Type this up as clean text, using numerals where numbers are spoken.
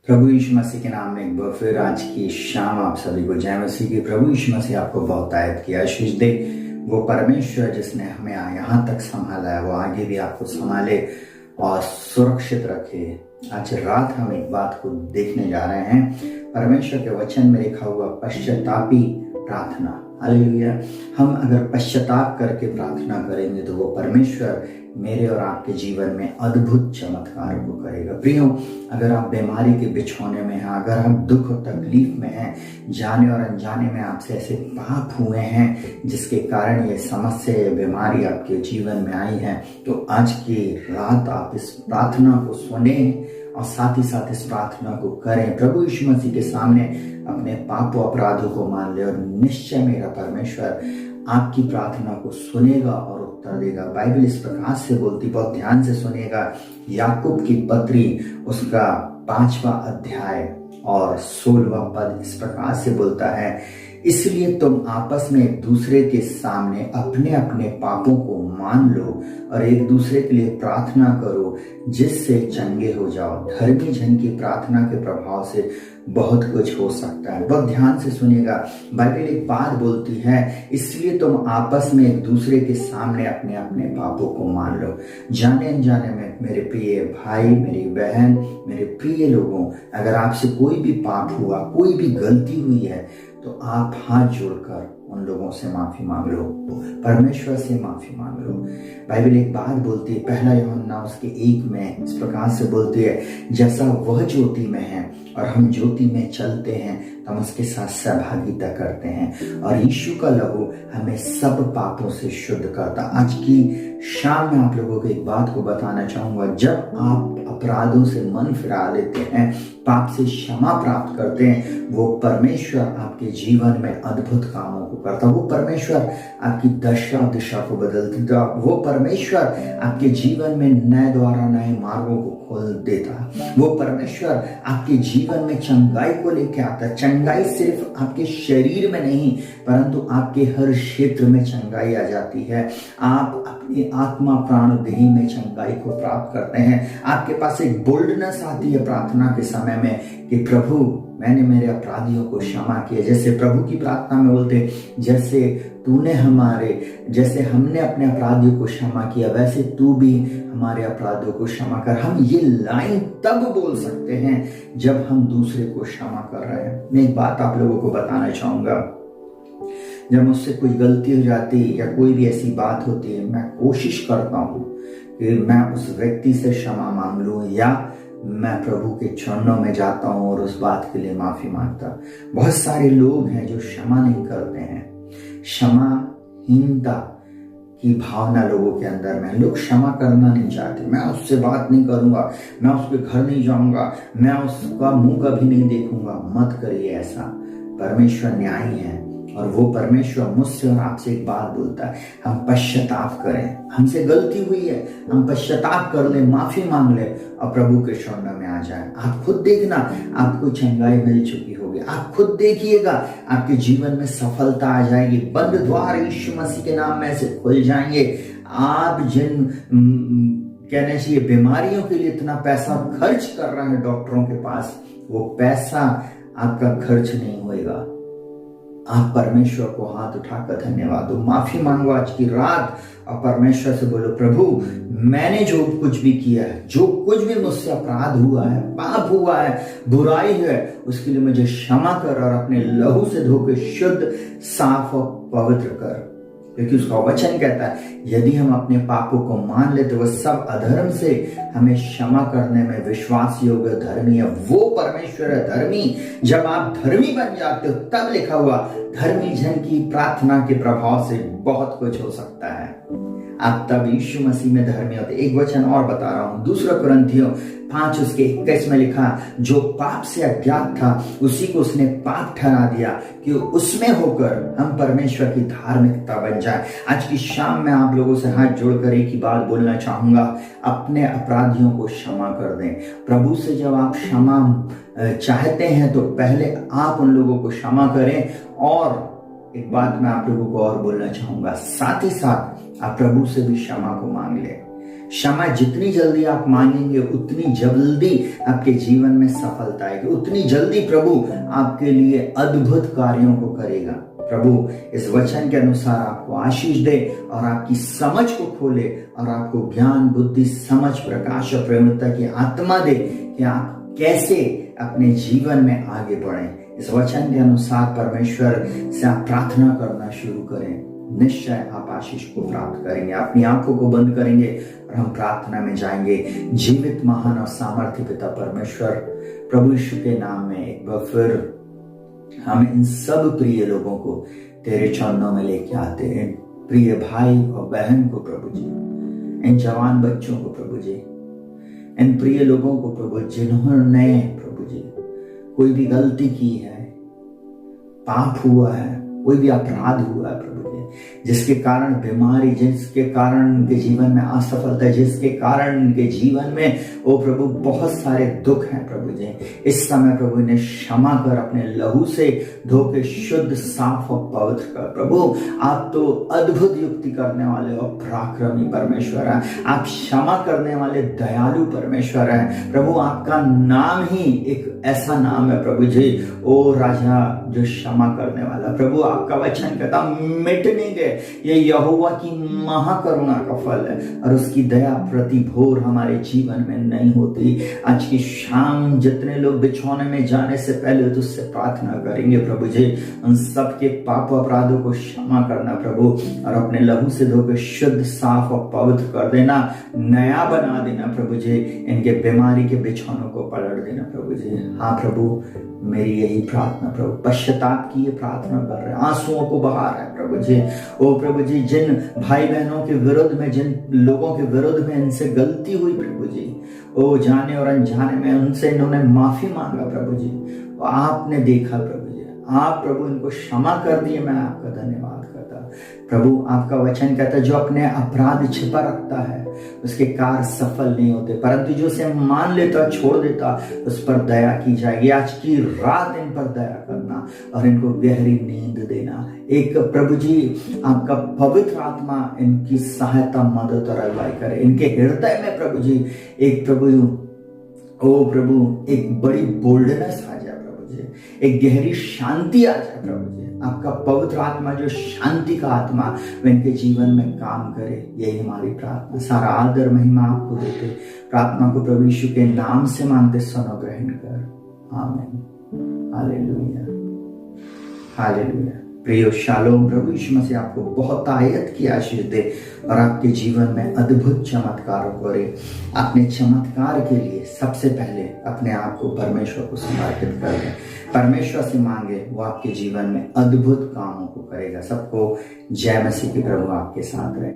प्रभु यीशु मसीह के नाम में एक बार फिर आज की शाम आप सभी को जय मसीह की। प्रभु यीशु मसीह आपको बहुत आयत किया, आशीष दे। वो परमेश्वर जिसने हमें यहाँ तक संभाला है वो आगे भी आपको संभाले और सुरक्षित रखे। आज रात हम एक बात को देखने जा रहे हैं, परमेश्वर के वचन में लिखा हुआ पश्चातापी प्रार्थना। हालेलुया। हम अगर पश्चाताप करके प्रार्थना करेंगे तो वो परमेश्वर मेरे और आपके जीवन में अद्भुत चमत्कार को करेगा। प्रियो, अगर आप बीमारी के बिछौने में हैं, अगर आप दुख और तकलीफ में हैं, जाने और अनजाने में आपसे ऐसे पाप हुए हैं जिसके कारण ये समस्या या बीमारी आपके जीवन में आई है, तो आज की रात आप इस प्रार्थना को सुने और साथ ही साथ इस प्रार्थना को करें। प्रभु यीशु मसीह के सामने अपने पापों अपराधों को मान ले और निश्चय मेरा परमेश्वर आपकी प्रार्थना को सुनेगा और उत्तर देगा। बाइबल इस प्रकार से बोलती, बहुत ध्यान से सुनिएगा। याकूब की पत्री उसका 5वां अध्याय और 16वां पद इस प्रकार से बोलता है, इसलिए तुम आपस में एक दूसरे के सामने अपने अपने पापों को मान लो और एक दूसरे के लिए प्रार्थना करो जिससे चंगे हो जाओ। धर्मी जन की प्रार्थना के प्रभाव से बहुत कुछ हो सकता है। बहुत ध्यान से सुनिएगा। बाइबल एक बात बोलती है, इसलिए तुम आपस में एक दूसरे के सामने अपने अपने पापों को मान लो। जाने अनजाने में मेरे प्रिय भाई, मेरी बहन, मेरे प्रिय लोगों, अगर आपसे कोई भी पाप हुआ, कोई भी गलती हुई है, तो आप हाथ जोड़कर उन लोगों से माफी मांग लो, परमेश्वर से माफी मांग लो। बाइबल एक बात बोलती है, 1 यूहन्ना उसके 1 में इस प्रकार से बोलती है, जैसा वह ज्योति में है और हम ज्योति में चलते हैं तो हम उसके साथ सहभागिता करते हैं और यीशु का लहू हमें सब पापों से शुद्ध करता। आज की शाम में आप लोगों को एक बात को बताना चाहूंगा, जब आप अपराधों से मन फिरा लेते हैं, पाप से क्षमा प्राप्त करते हैं, वो परमेश्वर आपके जीवन में अद्भुत कामों को करता। वो परमेश्वर आपकी दशा दिशा को बदल देता। वो परमेश्वर आपके जीवन में नए द्वारा नए मार्गों को खोल देता। वो परमेश्वर आपके जीवन में चंगाई को लेकर आता। चंगाई सिर्फ आपके शरीर में नहीं परंतु आपके हर क्षेत्र में चंगाई आ जाती है। आप अपनी आत्मा प्राण देही में चंगाई को प्राप्त करते हैं। आपके पास एक बोल्डनेस आती है प्रार्थना के समय में कि प्रभु मैंने मेरे अपराधियों को क्षमा किया। जैसे प्रभु की प्रार्थना में बोलते, जैसे हमने अपने अपराधियों को क्षमा किया वैसे तू भी हमारे अपराधियों को क्षमा कर। हम ये लाइन तब बोल सकते हैं जब हम दूसरे को क्षमा कर रहे हैं। मैं एक बात आप लोगों को बताना चाहूंगा, जब मुझसे कुछ गलती हो जाती या कोई भी ऐसी बात होती है, मैं कोशिश करता हूं कि मैं उस व्यक्ति से क्षमा मांग लूं या मैं प्रभु के चरणों में जाता हूं और उस बात के लिए माफी मांगता। बहुत सारे लोग हैं जो क्षमा नहीं करते हैं। क्षमाहीनता की भावना लोगों के अंदर में, लोग क्षमा करना नहीं चाहते। मैं उससे बात नहीं करूंगा, मैं उसके घर नहीं जाऊंगा, मैं उसका मुंह कभी नहीं देखूंगा। मत करिए ऐसा। परमेश्वर न्यायी है और वो परमेश्वर मुझसे और आपसे एक बात बोलता है, हम पश्चाताप करें। हमसे गलती हुई है, हम पश्चाताप कर ले, माफी मांग ले और प्रभु के शरण में आ जाए। आप खुद देखना, आपको चंगाई मिल चुकी होगी। आप खुद देखिएगा, आपके जीवन में सफलता आ जाएगी। बंद द्वार यीशु मसीह के नाम में से खुल जाएंगे। आप जिन कहने चाहिए बीमारियों के लिए इतना पैसा खर्च कर रहे हैं डॉक्टरों के पास, वो पैसा आपका खर्च नहीं होएगा। आप परमेश्वर को हाथ उठाकर धन्यवाद दो, माफी मांगो आज की रात और परमेश्वर से बोलो, प्रभु मैंने जो कुछ भी किया है, जो कुछ भी मुझसे अपराध हुआ है, पाप हुआ है, बुराई है, उसके लिए मुझे क्षमा कर और अपने लहू से धोकर शुद्ध, साफ और पवित्र कर। क्योंकि उसका वचन कहता है, यदि हम अपने पापों को मान ले तो वह सब अधर्म से हमें क्षमा करने में विश्वास योग्य धर्मी है। वो परमेश्वर है धर्मी। जब आप धर्मी बन जाते हो तब लिखा हुआ, धर्मी जन की प्रार्थना के प्रभाव से बहुत कुछ हो सकता है। आप तब यीशु मसीह में धर्मी होते। एक वचन और बता रहा हूं, 2 कुरिन्थियों 5 उसके 21 में लिखा, जो पाप से अज्ञात था उसी को उसने पाप ठहरा दिया कि उसमें होकर हम परमेश्वर की धार्मिकता बन जाए। आज की शाम में आप लोगों से हाथ जोड़कर एक ही बात बोलना चाहूंगा, अपने अपराधियों को क्षमा कर दें। प्रभु से जब आप क्षमा चाहते हैं तो पहले आप उन लोगों को क्षमा करें। और एक बात मैं आप लोगों को और बोलना चाहूंगा, साथ ही साथ आप प्रभु से भी क्षमा को मांग ले। क्षमा जितनी जल्दी आप मांगेंगे उतनी जल्दी आपके जीवन में सफलता आएगी, उतनी जल्दी प्रभु आपके लिए अद्भुत कार्यों को करेगा। प्रभु इस वचन के अनुसार आपको आशीष दे और आपकी समझ को खोले और आपको ज्ञान, बुद्धि, समझ, प्रकाश और प्रवीणता की आत्मा दे कि आप कैसे अपने जीवन में आगे बढ़ें। इस वचन के अनुसार परमेश्वर से आप प्रार्थना करना शुरू करें, निश्चय आप आशीष को प्राप्त करेंगे। अपनी आंखों को बंद करेंगे और हम प्रार्थना में जाएंगे। जीवित, महान और सामर्थ्य पिता परमेश्वर, प्रभु यीशु के नाम में एक बार फिर हम इन सब प्रिय लोगों को तेरे चरणों में लेके आते हैं। प्रिय भाई और बहन को प्रभु जी, इन जवान बच्चों को प्रभु जी, इन प्रिय लोगों को प्रभु जिन्होंने प्रभु जी कोई भी गलती की है, पाप हुआ है, कोई भी अपराध हुआ है प्रभु जी, जिसके कारण बीमारी, जिसके कारण उनके जीवन में असफलता, जिसके कारण उनके जीवन में ओ प्रभु बहुत सारे दुख हैं प्रभु जी, इस समय प्रभु इन्हें क्षमा कर अपने लहू से धो के शुद्ध, साफ और पवित्र कर। प्रभु आप तो अद्भुत युक्ति करने वाले और पराक्रमी परमेश्वर हैं, आप क्षमा करने वाले दयालु परमेश्वर हैं। प्रभु आपका नाम ही एक ऐसा नाम है प्रभु जी, ओ राजा जो क्षमा करने वाला। प्रभु आपका वचन कहता मिटने के ये यहोवा की महाकरुणा का फल है और उसकी दया प्रति भोर हमारे जीवन में नहीं होती। आज की शाम जितने लोग बिछौने में जाने से पहले तुझसे प्रार्थना करेंगे प्रभु जी, उन सब के पाप अपराधों को क्षमा करना प्रभु और अपने लहू से धोकर शुद्ध, साफ और पवित्र कर देना, नया बना देना प्रभु जी। इनके बीमारी के बिछौनों को पलट देना प्रभु जी। हाँ प्रभु, मेरी यही प्रार्थना प्रभु, पश्चाताप की ये प्रार्थना कर रहे हैं, आंसुओं को बहा रहे हैं प्रभु जी। ओ प्रभु जी, जिन भाई बहनों के विरुद्ध में, जिन लोगों के विरुद्ध में इनसे गलती हुई प्रभु जी, ओ जाने और अनजाने में उनसे इन्होंने माफी मांगा प्रभु जी, आपने देखा प्रभु जी, आप प्रभु इनको क्षमा कर दिए। मैं आपका धन्यवाद करता प्रभु। आपका वचन कहता है जो अपने अपराध छिपा रखता है उसके कार्य सफल नहीं होते, परंतु जो उसे मान लेता, छोड़ देता, उस पर दया की जाएगी। आज की रात इन पर दया करना और इनको गहरी नींद देना। एक प्रभु जी आपका पवित्र आत्मा इनकी सहायता, मदद और अगुवाई करे। इनके हृदय में प्रभु जी एक प्रभु, ओ प्रभु, एक बड़ी बोल्डनेस आ जाए प्रभु जी, एक गहरी शांति आ जाए प्रभु जी। आपका पवित्र आत्मा जो शांति का आत्मा वह इनके जीवन में काम करे, यही हमारी प्रार्थना। सारा आदर महिमा आपको देते, प्रार्थना को प्रभु यीशु के नाम से मांगते, सुनो, ग्रहण कर। आमीन। Hallelujah, hallelujah. प्रियो शालोम, प्रभु यीशु मसीह आपको बहुत आयत की आशीष दे और आपके जीवन में अद्भुत चमत्कार करे। अपने चमत्कार के लिए सबसे पहले अपने आप को परमेश्वर को समर्पित कर दें, परमेश्वर से मांगे, वो आपके जीवन में अद्भुत कामों को करेगा। सबको जय मसीह की। प्रभु आपके साथ रहे।